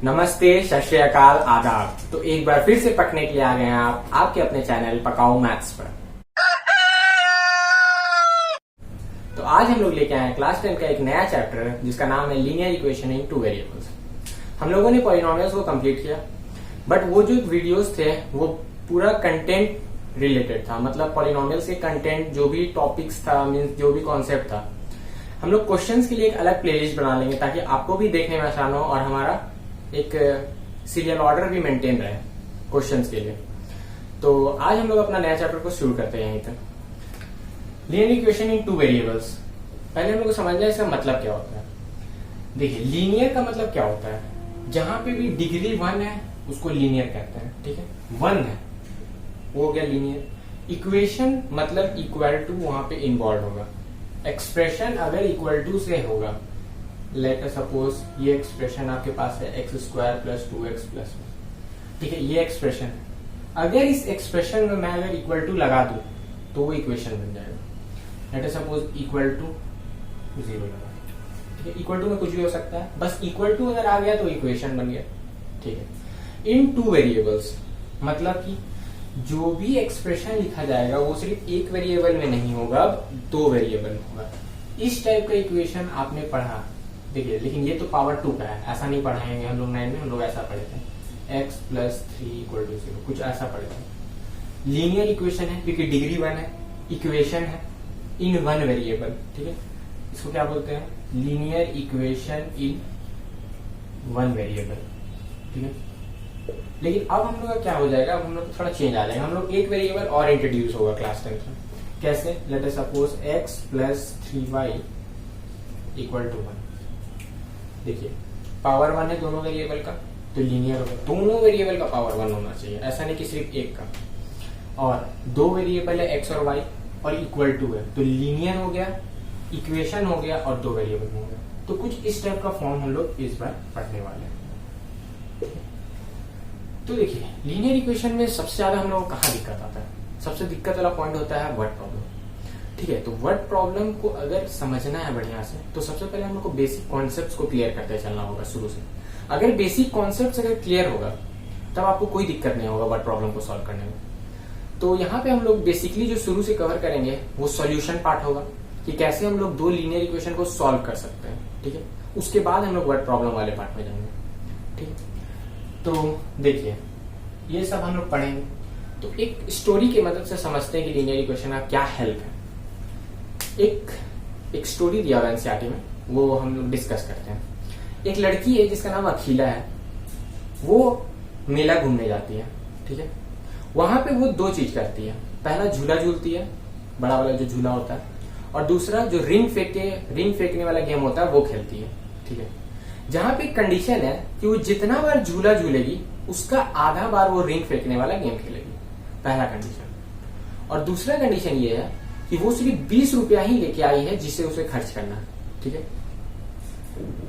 नमस्ते, सत श्री अकाल, आदाब। तो एक बार फिर से पढ़ने के लिए आ गए हैं आप आपके अपने चैनल पकाओ मैथ्स पर। तो आज हम लोग लेके आए हैं क्लास 10 का एक नया चैप्टर जिसका नाम है लीनियर इक्वेशन इन टू वेरिएबल्स। हम लोगों ने पॉलिनोमियल्स को कंप्लीट किया, बट वो जो वीडियोस थे वो पूरा कंटेंट रिलेटेड था। मतलब पॉलिनोमियल्स के कंटेंट जो भी टॉपिक्स था, मीन्स जो भी कॉन्सेप्ट था, हम लोग क्वेश्चंस के लिए एक अलग प्लेलिस्ट बना लेंगे ताकि आपको भी देखने में आसान हो और हमारा एक सीरियल ऑर्डर भी मेंटेन रहे क्वेश्चंस के लिए। तो आज हम लोग अपना नया चैप्टर को शुरू करते हैं। यहीं तक लीनियर इक्वेशन इन टू वेरिएबल्स। पहले हम लोग को समझना है इसका मतलब क्या होता है। देखिए, लीनियर का मतलब क्या होता है, जहां पे भी डिग्री 1 है उसको लीनियर कहते हैं। ठीक है, 1 है वो हो गया लीनियर। इक्वेशन मतलब इक्वल टू वहां पे इन्वॉल्व होगा। एक्सप्रेशन अगर इक्वल टू से होगा, लेट अस सपोज ये एक्सप्रेशन आपके पास है x² + 2x +1। ठीक है, ये एक्सप्रेशन है। अगर इस एक्सप्रेशन में मैं अगर इक्वल टू लगा दूं तो वो इक्वेशन बन जाएगा। Let us suppose equal to 0 लगा। ठीक है, इक्वल टू में कुछ भी हो सकता है, बस इक्वल टू अगर आ गया तो इक्वेशन बन गया। ठीक है, इन टू वेरिएबल्स मतलब कि जो भी एक्सप्रेशन लिखा जाएगा वो सिर्फ एक वेरिएबल में नहीं होगा, 2 वेरिएबल में होगा। इस टाइप का इक्वेशन आपने पढ़ा। देखिए, लेकिन ये तो पावर 2 का है, ऐसा नहीं पढ़ाएंगे हम लोग 9 में। हम लोग ऐसा पढ़े थे x + 3 = 0, कुछ ऐसा पढ़े थे। लीनियर इक्वेशन है क्योंकि डिग्री 1 है, इक्वेशन है इन 1 वेरिएबल। ठीक है, इसको क्या बोलते हैं, लीनियर इक्वेशन इन 1 वेरिएबल। ठीक है, लेकिन अब हम लोग का क्या हो जाएगा, अब हम लोग थोड़ा चेंज आ जाएगा। हम लोग एक वेरिएबल और इंट्रोड्यूस होगा क्लास 10 में। कैसे, late us suppose x + 3y = 1। देखिए, पावर 1 है दोनों वेरिएबल का तो लीनियर होगा। दोनों वेरिएबल का पावर 1 होना चाहिए, ऐसा नहीं कि सिर्फ एक का। और 2 वेरिएबल है x और y और इक्वल टू है तो लीनियर हो गया, इक्वेशन हो गया और 2 वेरिएबल हो गया। तो कुछ इस टाइप का फॉर्म हम लोग इस बार पढ़ने वाले हैं। तो देखिए, लीनियर इक्वेशन में सबसे ज्यादा हम लोग को कहाँ दिक्कत आता है, सबसे दिक्कत वाला पॉइंट होता है वर्ड प्रॉब्लम। ठीक है, तो वर्ड प्रॉब्लम को अगर समझना है बढ़िया से तो सबसे पहले हम लोग को बेसिक कॉन्सेप्ट्स को क्लियर करते चलना होगा शुरू से। अगर बेसिक कॉन्सेप्ट्स अगर क्लियर होगा तब आपको कोई दिक्कत नहीं होगा वर्ड प्रॉब्लम को सॉल्व करने में। तो यहाँ पे हम लोग बेसिकली जो शुरू से कवर करेंगे वो सॉल्यूशन पार्ट होगा कि कैसे हम लोग 2 लीनियर इक्वेशन को सॉल्व कर सकते हैं। ठीक है, उसके बाद हम लोग वर्ड प्रॉब्लम वाले पार्ट में जाएंगे। ठीक है, तो देखिए ये सब हम लोग पढ़ेंगे। तो एक स्टोरी की मदद से समझते हैं कि लीनियर इक्वेशन का क्या हेल्प है। एक स्टोरी दिया हुआ एनसीईआरटी में, वो हम लोग डिस्कस करते हैं। एक लड़की है जिसका नाम अखिला है, वो मेला घूमने जाती है। ठीक है, वहां पे वो 2 चीज करती है। पहला झूला झूलती है, बड़ा वाला जो झूला होता है, और दूसरा जो रिंग फेंकने वाला गेम होता है वो खेलती है। ठीक है, जहां पे कंडीशन है कि वो जितना बार झूला झूलेगी उसका आधा बार वो रिंग फेंकने वाला गेम खेलेगी, पहला कंडीशन। और दूसरा कंडीशन ये है कि वो सिर्फ 20 रुपया ही लेके आई है जिसे उसे खर्च करना है। ठीक है,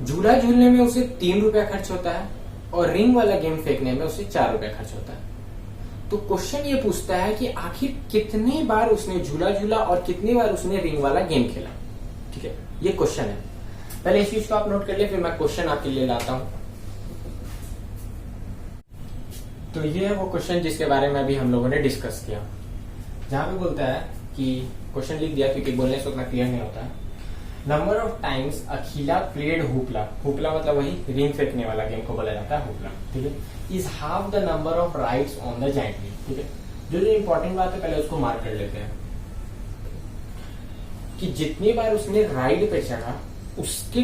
झूला झूलने में उसे 3 रुपया खर्च होता है और रिंग वाला गेम फेंकने में उसे 4 रुपया खर्च होता है। तो क्वेश्चन ये पूछता है कि आखिर कितनी बार उसने झूला झूला और कितनी बार उसने रिंग वाला गेम खेला। ठीक है, ये क्वेश्चन है। पहले इस चीज को आप नोट कर लिया, फिर मैं क्वेश्चन आपके लिए लाता हूं। तो ये है वो क्वेश्चन जिसके बारे में अभी हम लोगों ने डिस्कस किया, जहां पे बोलता है कि क्वेश्चन लिख दिया क्योंकि बोलने से उतना क्लियर नहीं होता है। Number of times Akhila played hoopla, hoopla मतलब वही रिंग फेंकने वाला गेम को बोला जाता है हुपला। ठीक है, is half the number of rides on the giant wheel. ठीक है, जो इंपॉर्टेंट बात है पहले उसको मार्क कर लेते हैं कि जितनी बार उसने राइड पे चढ़ा उसके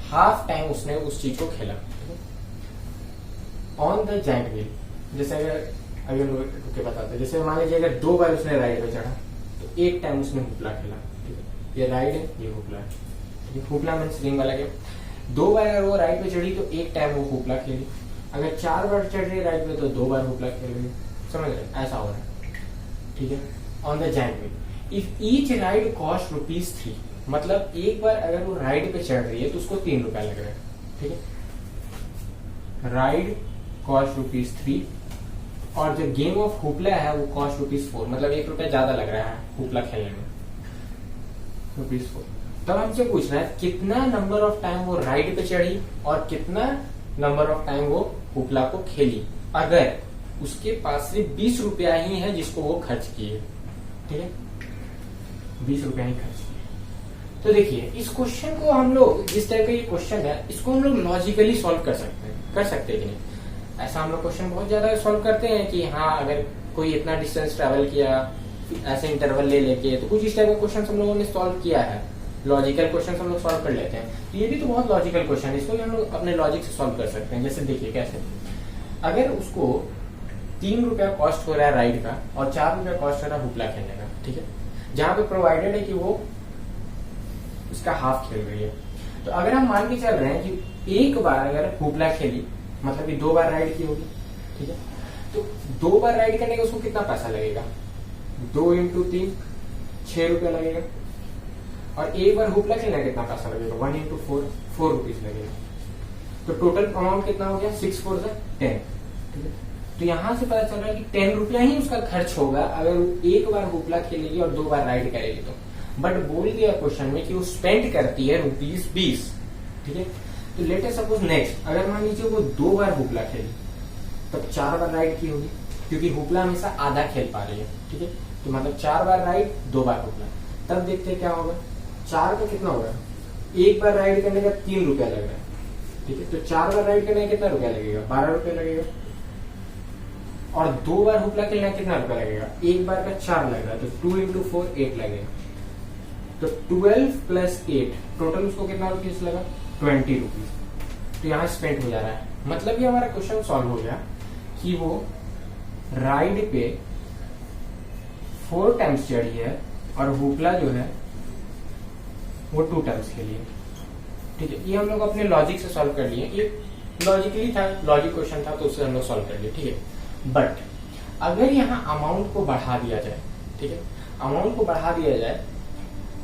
हाफ टाइम उसने उस चीज को खेला। ऑन द जायंट व्हील, जैसे अगर बताते हैं, जैसे मान लीजिए अगर 2 बार उसने राइड पे चढ़ा तो 1 टाइम उसने हुपला खेला। ठीक है, ये राइड है, ये हुपला है। हुपला मीन्स रिंग वाला गेम। 2 बार अगर वो राइड पे चढ़ी तो 1 टाइम वो हुपला खेली। अगर 4 बार चढ़ रही है राइड पे तो 2 बार हुपला खेल रही। समझ रहे, ऐसा हो रहा है। ठीक है, on the giant wheel if each ride cost ₹3, मतलब एक बार अगर वो राइड पे चढ़ रही है तो उसको 3 रुपया लग रहा है। ठीक है, राइड कॉस्ट ₹3 और जो गेम ऑफ हुपला है वो कॉस्ट ₹4, मतलब 1 रुपया ज्यादा लग रहा है हुपला खेलने में, ₹4। तब हमसे पूछ रहा है कितना नंबर ऑफ टाइम वो राइड पे चढ़ी और कितना नंबर ऑफ टाइम वो हुपला को खेली, अगर उसके पास सिर्फ 20 रुपया ही है जिसको वो खर्च किए। ठीक है, 20 रुपया ही खर्च किए। तो देखिए इस क्वेश्चन को हम लोग, जिस टाइप का ये क्वेश्चन है, इसको हम लोग लॉजिकली सॉल्व कर सकते हैं कि नहीं। ऐसा हम लोग क्वेश्चन बहुत ज्यादा सॉल्व करते हैं कि हाँ अगर कोई इतना डिस्टेंस ट्रेवल किया ऐसे इंटरवल ले लेके, तो कुछ इस टाइप का क्वेश्चन हम लोगों ने सॉल्व किया है। लॉजिकल क्वेश्चन हम लोग सॉल्व कर लेते हैं। तो ये भी तो बहुत लॉजिकल क्वेश्चन है, इसको भी हम लोग अपने लॉजिक से सॉल्व कर सकते हैं। जैसे देखिए कैसे, अगर उसको 3 रुपया कॉस्ट हो रहा है राइड का और 4 रुपया कॉस्ट हो रहा है हुपला खेलने का, ठीक है, जहां पे प्रोवाइडेड है कि वो उसका हाफ खेल रही है। तो अगर हम मान के चल रहे हैं कि एक बार अगर हुपला खेली मतलब कि 2 बार राइड की होगी, ठीक है, तो 2 बार राइड करने का उसको कितना पैसा लगेगा, 2 इंटू 3 6 रुपया लगेगा। और एक बार हुपला खेलने का कितना पैसा लगेगा, 1 इंटू 4 रुपीज लगेगा। तो टोटल अमाउंट कितना हो गया, 6 4 10, ठीक है। तो यहां से पता चल रहा है कि 10 रुपया ही उसका खर्च होगा अगर एक बार हुपला खेलेगी और 2 बार राइड करेगी तो। बट बोल दिया क्वेश्चन में कि वो स्पेंड करती है ₹20, ठीक है। तो लेट अस सपोज नेक्स्ट, अगर मान लीजिए वो 2 बार हुपला खेली तब 4 बार राइड की होगी, क्योंकि हुपला हमेशा आधा खेल पा रही है, ठीक है। तो मतलब 4 बार राइड 2 बार हुपला। तब देखते हैं क्या होगा, 4 का कितना होगा, एक बार राइड करने का 3 रुपया लग रहा है, ठीक है। तो 4 बार राइड करने का कितना रुपया लगेगा, 12 रुपया लगेगा। और 2 बार हुपला खेलना कितना रुपया लगेगा, एक बार का 4 लग रहा है, तो 2 इंटू 4 8 लगेगा। तो 12 प्लस 8 टोटल उसको कितना रुपीज लगा, 20 रुपीज। तो यहाँ स्पेंड हो जा रहा है। मतलब ये हमारा क्वेश्चन सॉल्व हो गया कि वो राइड पे 4 टाइम्स चढ़ी है और हुपला जो है वो 2 टाइम्स खेली है, ठीक है। ये हम लोग अपने लॉजिक से सॉल्व कर लिए, ये लॉजिकली था, लॉजिक क्वेश्चन था, तो उससे हम लोग सॉल्व कर लिए, ठीक है। बट अगर यहाँ अमाउंट को बढ़ा दिया जाए, ठीक है, अमाउंट को बढ़ा दिया जाए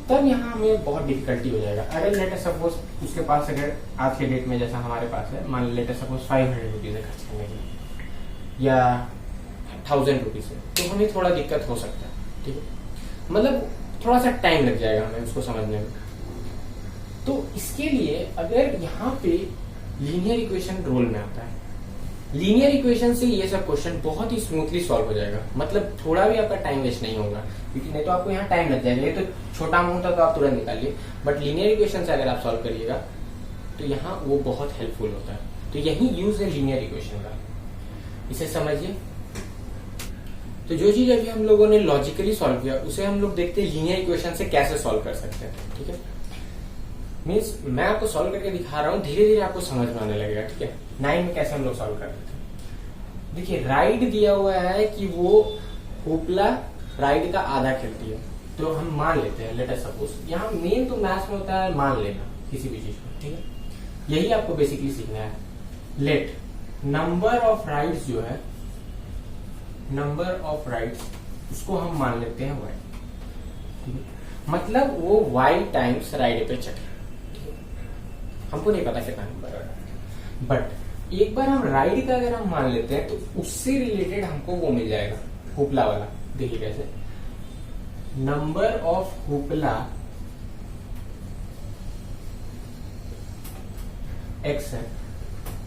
तब यहाँ हमें बहुत डिफिकल्टी हो जाएगा। अगर लेट अस सपोज उसके पास अगर आज के डेट में जैसा हमारे पास है, मान लेट अस सपोज 500 रुपीज है खर्च करने के लिए या 1000 रुपीज है, तो हमें थोड़ा दिक्कत हो सकता है, ठीक है। मतलब थोड़ा सा टाइम लग जाएगा हमें उसको समझने में। तो इसके लिए अगर यहाँ पे लीनियर इक्वेशन रोल में आता है, लीनियर इक्वेशन से ये सब क्वेश्चन बहुत ही स्मूथली सॉल्व हो जाएगा। मतलब थोड़ा भी आपका टाइम वेस्ट नहीं होगा, क्योंकि नहीं तो आपको यहाँ टाइम लग जाएगा। ये तो छोटा अमाउंट है तो आप तुरंत निकालिए, बट लीनियर इक्वेशन से अगर आप सॉल्व करिएगा तो यहाँ वो बहुत हेल्पफुल होता है। तो यही यूज है लीनियर इक्वेशन का, इसे समझिए। तो जो चीज अभी हम लोगों ने लॉजिकली सॉल्व किया उसे हम लोग देखते हैं लीनियर इक्वेशन से कैसे सॉल्व कर सकते हैं, ठीक है। मीन्स मैं आपको सॉल्व करके दिखा रहा हूँ, धीरे धीरे आपको समझ में आने लगेगा, ठीक है। 9 में कैसे हम लोग सॉल्व करते थे। देखिए राइड दिया हुआ है कि वो हुपला राइड का आधा खेलती है, तो हम मान लेते हैं, लेट अस सपोज। यहाँ मेन तो मैथ्स में होता है मान लेना किसी भी चीज को, ठीक है। यही आपको बेसिकली सीखना है। लेट नंबर ऑफ राइड्स जो है, नंबर ऑफ राइड्स उसको हम मान लेते हैं y, मतलब वो y टाइम्स राइड पे चढ़े, हमको नहीं पता कितना नंबर है, बट एक बार हम राइड का अगर हम मान लेते हैं तो उससे रिलेटेड हमको वो मिल जाएगा हुपला वाला। देखिए कैसे, नंबर ऑफ हुपला x है,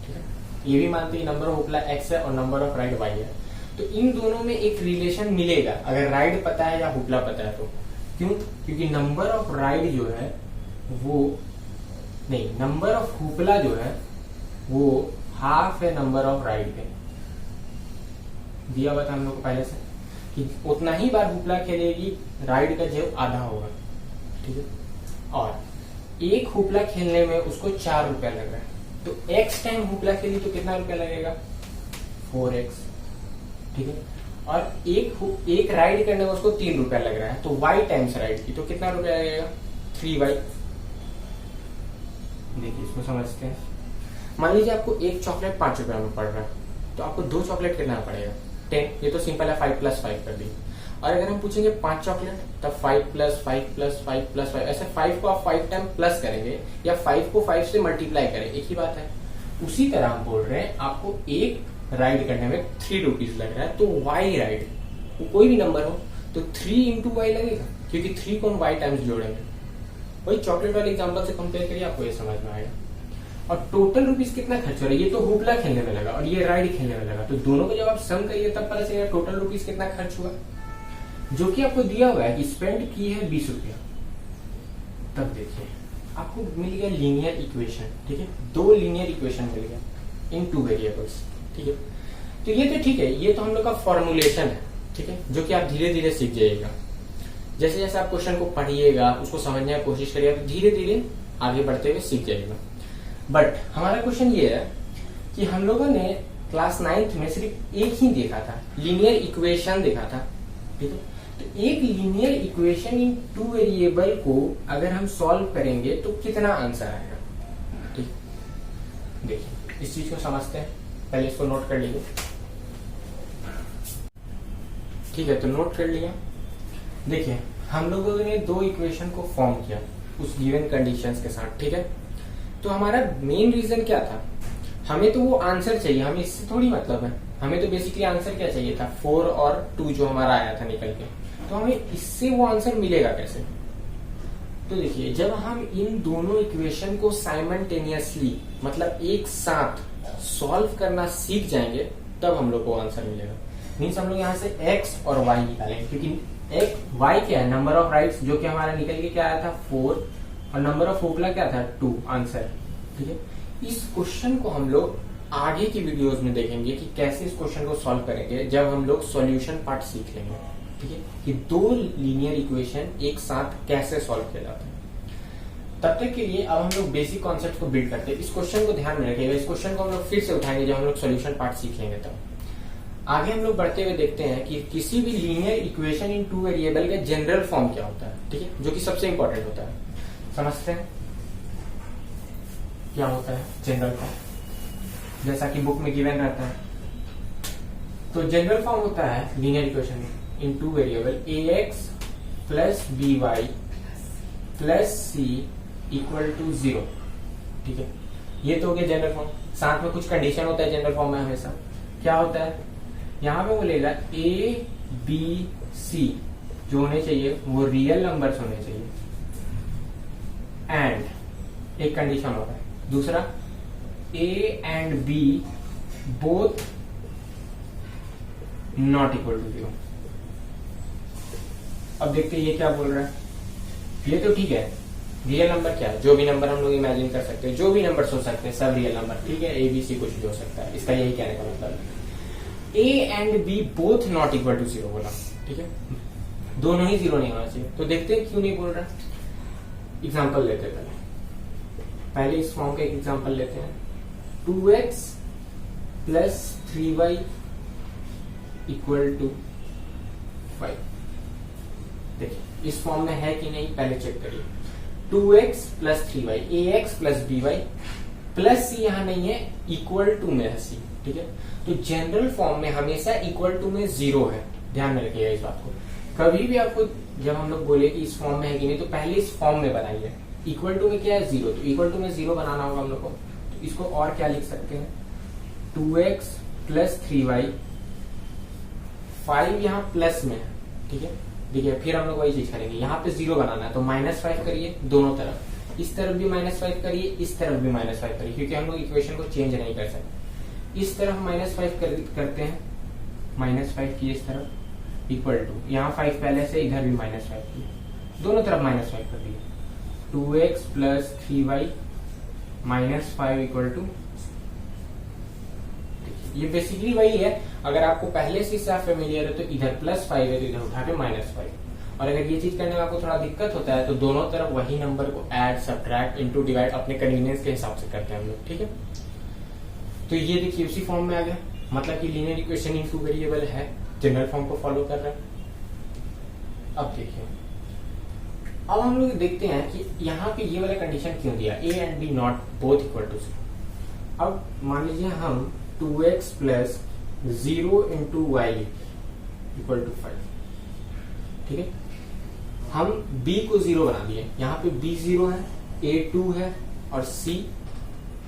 ठीक है। ये भी मानते हैं नंबर ऑफ हुपला x है और नंबर ऑफ राइड y है। तो इन दोनों में एक रिलेशन मिलेगा अगर राइड पता है या हुपला पता है तो। क्यों, क्योंकि नंबर ऑफ राइड जो है वो नहीं, नंबर ऑफ हुपला जो है वो हाफ है नंबर ऑफ राइड पे। दिया हुआ था हम लोग को पहले से कि उतना ही बार हुपला खेलेगी, राइड का जो आधा होगा, ठीक है। और एक हुपला खेलने में उसको 4 रुपया लग रहा है, तो x टाइम हुपला खेली तो कितना रुपया लगेगा, 4x, ठीक है। और एक राइड करने में उसको 3 रुपया लग रहा है, तो y टाइम्स राइड की तो कितना रुपया लगेगा, 3y। देखिए इसको समझते हैं। मान लीजिए आपको एक चॉकलेट 5 रुपया में पड़ रहा है, तो आपको 2 चॉकलेट कितना पड़ेगा, 10। ये तो सिंपल है, 5 + 5 कर दी। और अगर हम पूछेंगे 5 चॉकलेट, तब 5 + 5 + 5 + 5, ऐसे 5 को आप 5 टाइम प्लस करेंगे या 5 को 5 से मल्टीप्लाई करें, एक ही बात है। उसी तरह हम बोल रहे हैं आपको एक राइड करने में 3 रुपीज लग रहा है, तो y राइड कोई भी नंबर हो तो 3 इंटू y लगेगा, क्योंकि 3 को हम y टाइम्स जोड़ेंगे। वही चॉकलेट वाले एग्जांपल से कंपेयर करिए, आपको ये समझ में आएगा। और टोटल रुपीज कितना खर्च हो रहा है, ये तो हुपला खेलने में लगा और ये राइड खेलने में लगा, तो दोनों को जब आप सम करिए तब पता चलेगा टोटल रुपीज कितना खर्च हुआ, जो कि आपको दिया हुआ है कि स्पेंड की है 20 रुपया। तब देखिए आपको मिल गया लीनियर इक्वेशन, ठीक है, 2 लीनियर इक्वेशन मिल गया इन 2 वेरिएबल्स, ठीक है। तो ये तो ठीक है, ये तो हम लोग का फॉर्मुलेशन है, ठीक है, जो कि आप धीरे धीरे सीख जाइएगा। जैसे जैसे आप क्वेश्चन को पढ़िएगा, उसको समझने की कोशिश करिएगा, तो धीरे धीरे आगे बढ़ते हुए सीख जाइएगा। बट हमारा क्वेश्चन ये है कि हम लोगों ने क्लास 9th में सिर्फ एक ही देखा था, लीनियर इक्वेशन देखा था, ठीक है। तो एक लीनियर इक्वेशन इन 2 वेरिएबल को अगर हम सॉल्व करेंगे तो कितना आंसर आएगा, ठीक। देखिए इस चीज को समझते हैं, पहले इसको नोट कर लीजिए, ठीक है। तो नोट कर लिया। देखिए हम लोगों ने 2 इक्वेशन को फॉर्म किया उस गिवन कंडीशंस के साथ, ठीक है। तो हमारा मेन रीजन क्या था, हमें तो वो आंसर चाहिए, हमें इससे थोड़ी मतलब है, हमें तो बेसिकली आंसर क्या चाहिए था, 4 और 2 जो हमारा आया था निकल के, तो हमें इससे वो आंसर मिलेगा कैसे। तो देखिए जब हम इन दोनों इक्वेशन को साइमल्टेनियसली मतलब एक साथ सॉल्व करना सीख जाएंगे तब हम लोग को आंसर मिलेगा। मीन्स हम लोग यहाँ से x और y निकालेंगे, क्योंकि y क्या है, नंबर ऑफ राइट्स, जो कि हमारा निकल के क्या आया था 4, और नंबर ऑफ होपला क्या था 2 आंसर, ठीक है। इस क्वेश्चन को हम लोग आगे की वीडियोस में देखेंगे कि कैसे इस क्वेश्चन को सॉल्व करेंगे, जब हम लोग सॉल्यूशन पार्ट सीख लेंगे, ठीक है, कि 2 लीनियर इक्वेशन एक साथ कैसे सॉल्व किया जाता है। तब तक के लिए अब हम लोग बेसिक कॉन्सेप्ट को बिल्ड करते हैं। इस क्वेश्चन को ध्यान में रखिएगा, इस क्वेश्चन को हम लोग फिर से उठाएंगे जब हम लोग सॉल्यूशन पार्ट सीख लेंगे। तब आगे हम लोग बढ़ते हुए देखते हैं कि किसी भी लीनियर इक्वेशन इन 2 वेरिएबल का जनरल फॉर्म क्या होता है, ठीक है, जो कि सबसे इंपॉर्टेंट होता है। समझते हैं क्या होता है जनरल फॉर्म, जैसा कि बुक में गिवन रहता है। तो जनरल फॉर्म होता है linear equation in 2 variable ax plus by plus c equal to 0, ठीक है। ये तो हो गया जनरल फॉर्म। साथ में कुछ कंडीशन होता है जनरल फॉर्म में हमेशा, क्या होता है, यहां पे बोलेगा a b c जो होने चाहिए वो रियल नंबर्स होने चाहिए, एंड एक कंडीशन होता है दूसरा a and b both not equal to 0। अब देखते हैं ये क्या बोल रहा है। ये तो ठीक है, रियल नंबर क्या है, जो भी नंबर हम लोग इमेजिन कर सकते हैं, जो भी नंबर हो सकते हैं, सब रियल नंबर, ठीक है, ए बी सी कुछ भी हो सकता है, इसका यही कहने का मतलब है। a and b both not equal to 0 बोला, ठीक है, दोनों ही 0 नहीं होना चाहिए। तो देखते हैं क्यों नहीं बोल रहा। एग्जाम्पल लेते हैं, पहले इस फॉर्म का एक एग्जाम्पल लेते हैं। 2x plus 3y equal to 5। देखिए इस फॉर्म में है कि नहीं पहले चेक करिए। 2x plus 3y, ax plus by plus c यहां नहीं है, इक्वल टू में है c, ठीक है। तो जनरल फॉर्म में हमेशा इक्वल टू में 0 है, ध्यान में रखिएगा इस बात को। कभी भी आपको जब हम लोग बोले कि इस फॉर्म में है कि नहीं, तो पहले इस फॉर्म में बनाइए। इक्वल टू में क्या है 0, तो इक्वल टू में 0 बनाना होगा हम लोग को। तो इसको और क्या लिख सकते हैं, 2x प्लस 3y, 5 यहाँ प्लस में है, ठीक है। देखिए फिर हम लोग वही चीज करेंगे, यहाँ पे 0 बनाना है तो -5 करिए दोनों तरफ, इस तरफ भी -5 करिए, इस तरफ भी -5 करिए, क्योंकि हम लोग इक्वेशन को चेंज नहीं कर सकते। इस तरफ -5 करते हैं, -5 की इस तरफ इक्वल टू, यहाँ 5 पहले से, इधर भी -5 किए, दोनों तरफ -5 कर दिए। 2x plus 3y -5 equal to, ये बेसिकली वही है। अगर आपको पहले से इससे फेमिलियर है तो इधर +5 है तो इधर उठा के -5, और अगर ये चीज करने में आपको थोड़ा दिक्कत होता है तो दोनों तरफ वही नंबर को ऐड, सब्ट्रैक्ट, इनटू, डिवाइड अपने कन्वीनियंस के हिसाब से करते हैं हम लोग, ठीक है। तो ये देखिए उसी फॉर्म में आ गया, मतलब कि लीनियर इक्वेशन इन 2 वेरिएबल है, जनरल फॉर्म को फॉलो कर रहा है। अब देखिए, अब हम लोग देखते हैं कि यहाँ पे ये वाला कंडीशन क्यों दिया, a and b not both equal to 0। अब मान लीजिए हम 2x plus 0 into y equal to 5, ठीक है। हम b को 0 बना दिए, यहाँ पे b 0 है, a 2 है और c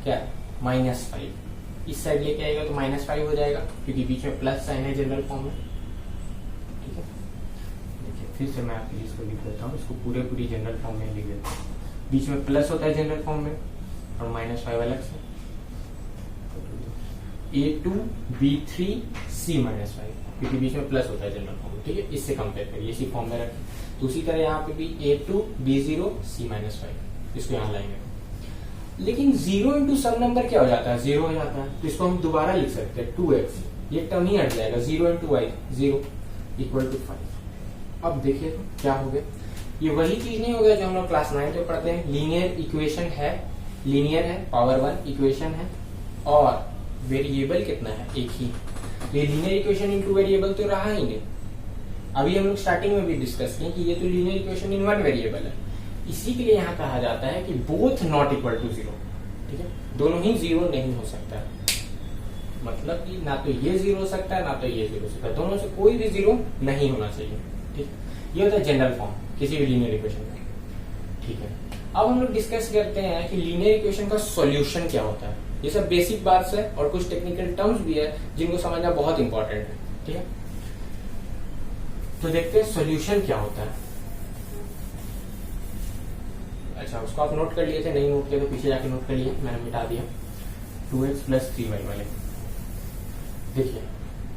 क्या है -5। इस साइड लेके आएगा तो -5 हो जाएगा, क्योंकि बीच में प्लस साइन है जनरल फॉर्म में, ठीक है। देखिए फिर से मैं आपके लिए इसको लिख देता हूँ, इसको पूरी जनरल फॉर्म में लिख देता हूँ। बीच में प्लस होता है जनरल फॉर्म में, और -5 अलग से, A2 B3 C -5, क्योंकि बीच में प्लस होता है जनरल फॉर्म, ठीक है, इससे कंपेयर करिए, इसी फॉर्म में रखें। दूसरी तरह यहाँ पे भी A2 B0 C -5, इसको यहाँ लाएंगे। लेकिन 0 इंटू सब नंबर क्या हो जाता है, 0 हो जाता है, तो इसको हम दोबारा लिख सकते हैं 2x, ये टर्म ही हट जाएगा, 0 इंटू वाई 0 इक्वल टू 5। अब देखिए तो क्या हो गया, ये वही चीज नहीं हो गया जो हम लोग क्लास 9 में पढ़ते हैं, लीनियर इक्वेशन है, लीनियर है, पावर 1 इक्वेशन है, और वेरिएबल कितना है, एक ही। ये लीनियर इक्वेशन इनटू वेरिएबल तो रहा ही नहीं। अभी हम लोग स्टार्टिंग में भी डिस्कस किए कि ये तो linear equation in one variable है, इसी के लिए यहाँ कहा जाता है कि बोथ नॉट इक्वल टू 0, ठीक है, दोनों ही 0 नहीं हो सकता, मतलब कि ना तो ये 0 हो सकता है ना तो ये 0 हो सकता है, दोनों से कोई भी 0 नहीं होना चाहिए, ठीक है। ये होता है जनरल फॉर्म किसी भी लीनियर इक्वेशन का, ठीक है। अब हम लोग डिस्कस करते हैं कि लीनियर इक्वेशन का सॉल्यूशन क्या होता है। ये सब बेसिक बात है और कुछ टेक्निकल टर्म्स भी है जिनको समझना बहुत इंपॉर्टेंट है, ठीक है। तो देखते हैं सॉल्यूशन क्या होता है। अच्छा, उसको आप नोट कर लिए थे, नहीं नोट किया तो पीछे जाके नोट कर लिए, मैंने मिटा दिया। 2x प्लस 3y वाले देखिए,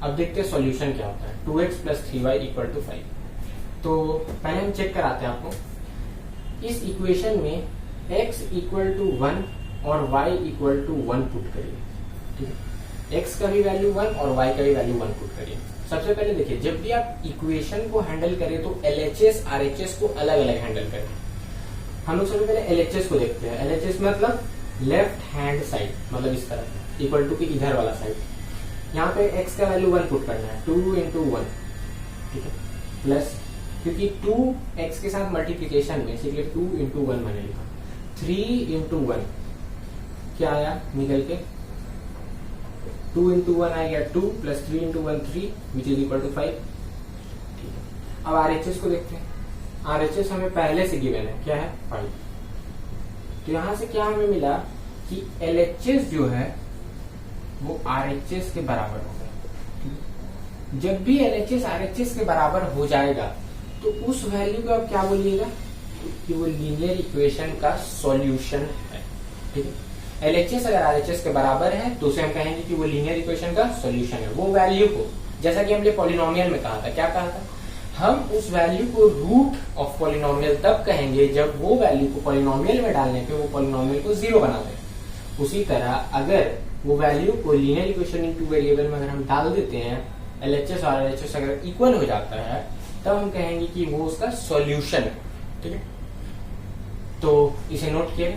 अब देखते हैं सॉल्यूशन क्या होता है। 2x plus 3y equal to 5। तो पहले हम चेक कराते हैं आपको, इस इक्वेशन में x इक्वल टू 1 और y इक्वल टू 1 पुट करिए, ठीक है। x का भी वैल्यू 1 और y का भी वैल्यू 1 पुट करिए। सबसे पहले देखिए, जब भी आप इक्वेशन को हैंडल करें तो LHS RHS को अलग अलग हैंडल करें। हम लोग सबसे पहले LHS को देखते हैं। LHS मतलब लेफ्ट हैंड साइड, मतलब इस तरह इक्वल टू के इधर वाला साइड। यहाँ पे x का वैल्यू 1 पुट करना है, 2 इंटू 1, ठीक है, प्लस, क्योंकि 2x के साथ मल्टीप्लीकेशन में, इसलिए 2 इंटू 1 मैंने लिखा। 3 इंटू 1 क्या आया निकल के, 2 इंटू 1 आ गया 2, plus 3 into 1 3, which is equal to 5, ठीक है। अब RHS को देखते हैं। RHS हमें पहले से गिवन है, क्या है, 5। तो यहां से क्या हमें मिला कि LHS जो है वो RHS के बराबर होगा। जब भी LHS RHS के बराबर हो जाएगा तो उस वैल्यू को आप क्या बोलिएगा कि वो लीनियर इक्वेशन का सॉल्यूशन है, ठीक है। LHS अगर RHS के बराबर है तो उसे हम कहेंगे कि वो लीनियर इक्वेशन का सॉल्यूशन है। वो वैल्यू को, जैसा कि हमने पॉलिनोमियल में कहा था, क्या कहा था, हम उस वैल्यू को रूट ऑफ पॉलिनोमियल तब कहेंगे जब वो वैल्यू को पॉलिनोमियल में डालने पे वो पॉलिनोमियल को 0 बना दे। उसी तरह अगर वो वैल्यू को लीनियर इक्वेशन इनटू वेरिएबल में अगर हम डाल देते हैं, LHS और RHS अगर इक्वल हो जाता है, तब हम कहेंगे कि वो उसका सॉल्यूशन है, ठीक है। तो इसे नोट किए।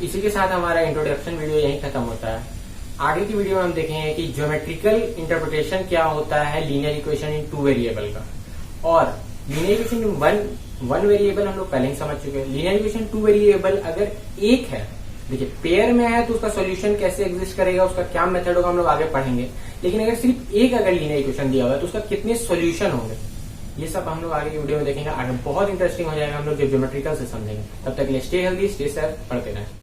इसी के साथ हमारा इंट्रोडक्शन वीडियो यहीं खत्म होता है। आगे की वीडियो में हम देखेंगे कि ज्योमेट्रिकल इंटरप्रिटेशन क्या होता है लीनियर इक्वेशन इन 2 वेरिएबल का, और लीनियर इक्वेशन वन वेरिएबल हम लोग पहले ही समझ चुके हैं। लीनियर इक्वेशन 2 वेरिएबल अगर एक है, देखिए पेयर में है, तो उसका सॉल्यूशन कैसे एग्जिस्ट करेगा, उसका क्या मेथड होगा, हम लोग आगे पढ़ेंगे। लेकिन अगर सिर्फ एक अगर लीनियर इक्वेशन दिया हुआ है तो उसका कितने सॉल्यूशन होंगे, ये सब हम लोग आगे की वीडियो में देखेंगे। आगे बहुत इंटरेस्टिंग हो जाएगा, हम लोग जब ज्योमेट्रिकल से समझेंगे। तब तक के लिए स्टे हेल्दी, स्टे सेफ, पढ़ते रहें।